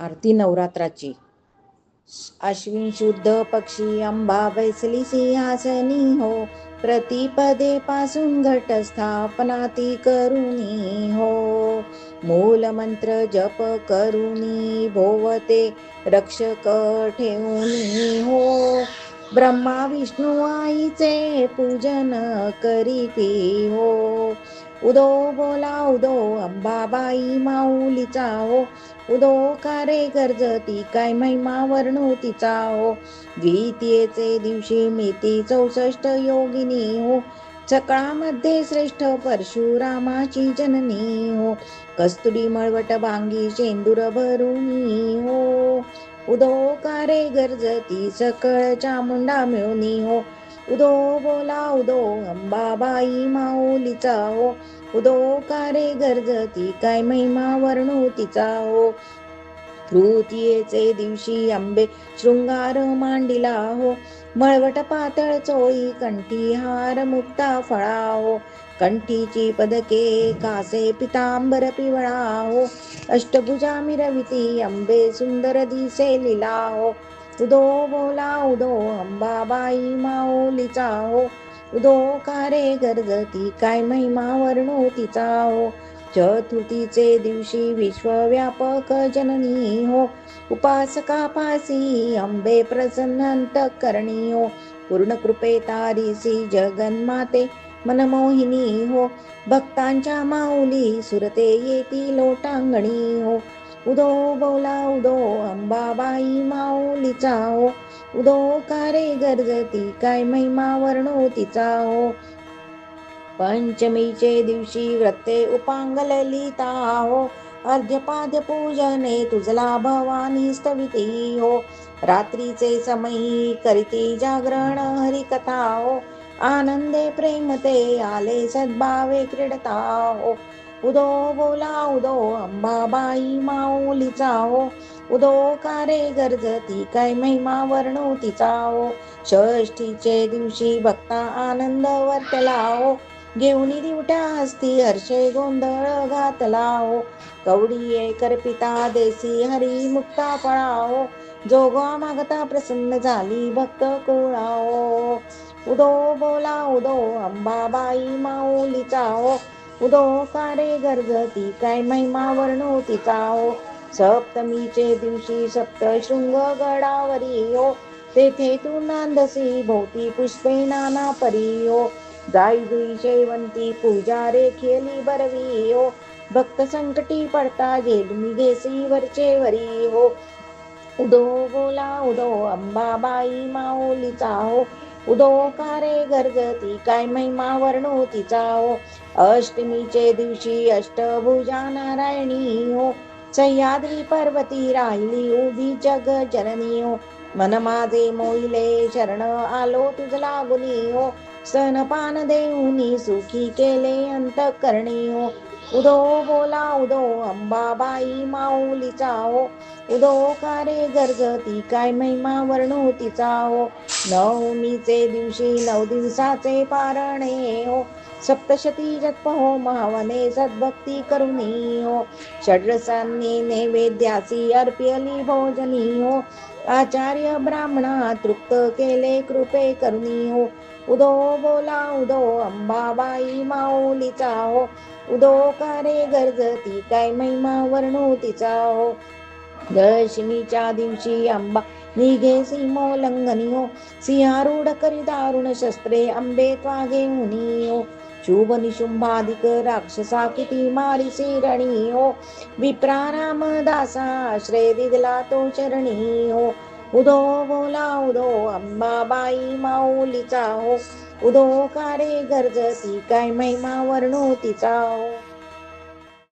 आरती नवरात्राची. अश्विन शुद्ध पक्षी अंबा बैसली सिंहासनी हो, प्रतिपदे पासून घट स्थापना ती करुणी हो. मूल मंत्र जप करुणी भोवते रक्षक ठेवूनी हो. ब्रह्मा विष्णू आईचे पूजन करीती हो. उदो बोला उदो अंबाबाई माऊलीचा हो. उदो कारे गर्जती काय महिमा वर्णू तिचा हो. द्वितीयेचे दिवशी मिती 64 योगिनी हो. सकाळमध्ये श्रेष्ठ परशुरामाची जननी हो. कस्तुरी मळवट भांगी शेंदूर भरुनी हो. उदो कारे गर्जती सकळ चामुंडा मिळुनी हो. उदो बोला उदो अंबाबाई माऊलीचा हो. उदो कारे गर्जती काय महिमा वर्णू तिचा हो. तृतीयेचे दिवशी अंबे शृंगार मांडिला हो. मळवट पातळ चोळी कंठी हार मुक्ता फळा हो. कंठीची पदके कासे पितांबर पिवळा हो. अष्टभुजा मिरविती अंबे सुंदर दिसे लीला हो. उदो बोला उदो अंबाबाई माऊलीचा हो. उदो कारे गर्जती काय महिमा वर्णू तिचा हो. चतुर्थीचे दिवशी विश्वव्यापक जननी हो. उपासका पासी अंबे प्रसन्न अंतःकरणी हो. पूर्ण कृपे तारीसी जगन्माते मनमोहिनी हो. भक्तांच्या माऊली सुरते येती लोटांगणी हो. उदो बोला उदो अंबाबाई माऊलीचा हो. उदो कारे गर्जती काय महिमा वर्णू तिचा हो. पंचमीचे दिवशी व्रते उपांग ललिता हो. अर्ध्यपाद्य पूजने तुझला भवानी स्तविती हो. रात्रीचे समयी करीती जागरण हरिकथा हो. आनंदे प्रेमते आले सद्भावे क्रीडता हो. उदो बोला उदो अंबाबाई माऊलीचा हो. उदो कारे गर्जती काय महिमा वर्णू तिचा हो. षष्ठीचे दिवशी भक्ता आनंद वर्तला हो. घेऊनी दिवट्या हस्ती हर्षे गोंधळ घातला हो. कवडीये करपिता देसी हरी मुक्ता फळा हो. जोगा मागता प्रसन्न झाली भक्त कोळा हो. उदो बोला उदो अंबाबाई माऊलीचा हो. उदो कारे गर्जती काय महिमा वर्णू तिचा हो. सप्तमीचे दिवशी सप्तशृंग गडावरी हो. तेथे तू नांदसी भोवती पुष्पे नाना परी हो. जाई जुई शेवंती पूजा रेखेली बरवी हो. भक्त संकटी पडता गेली घेसी वरचे वरी हो. उदो बोला उदो अंबाबाई माऊलीचा हो. उदो कारे गर्जती काय महिमा वर्णू तिचा हो. अष्टमीचे दिवशी अष्टभुजा नारायणी हो. सह्याद्री पर्वती राहिली उभी जग जननी हो. मन माझे मोहिले शरण आलो तुझ लागुनी हो. स्तनपान देऊनी सुखी केले अंतःकरणी हो. उदो बोला उदो अंबाबाई माऊलीचा हो. उदो कारे गर्जती काय महिमा वर्णू तिचा हो. नवमीचे दिवशी 9 दिवसाचे पारणे हो. सप्तशती जप हो महावने सद्भक्ती करुणी हो. षड्रसांनी नैवेद्यासी अर्प्यली भोजनी हो. आचार्य ब्राह्मणा तृप्त केले कृपे करुणी हो. उदो बोला उदो अंबाबाई माऊलीचा हो. उदो कारे गर्जती काय महिमा वर्णू तिचा हो. दशमीच्या दिवशी अंबा निघेसी मोलंगनी हो. सिंहारूढ करी दारुण शस्त्रे अंबे त्वागे मुनी हो. शुभ निशुंभाधिक राक्षसा किती मारिसी रणी हो. विप्रा रामदासा आश्रय दिला तो शरणी हो. उदो बोला उदो अंबाबाई माऊलीचा हो. उदो कारे गर्जती काय महिमा वर्णू तिचा हो.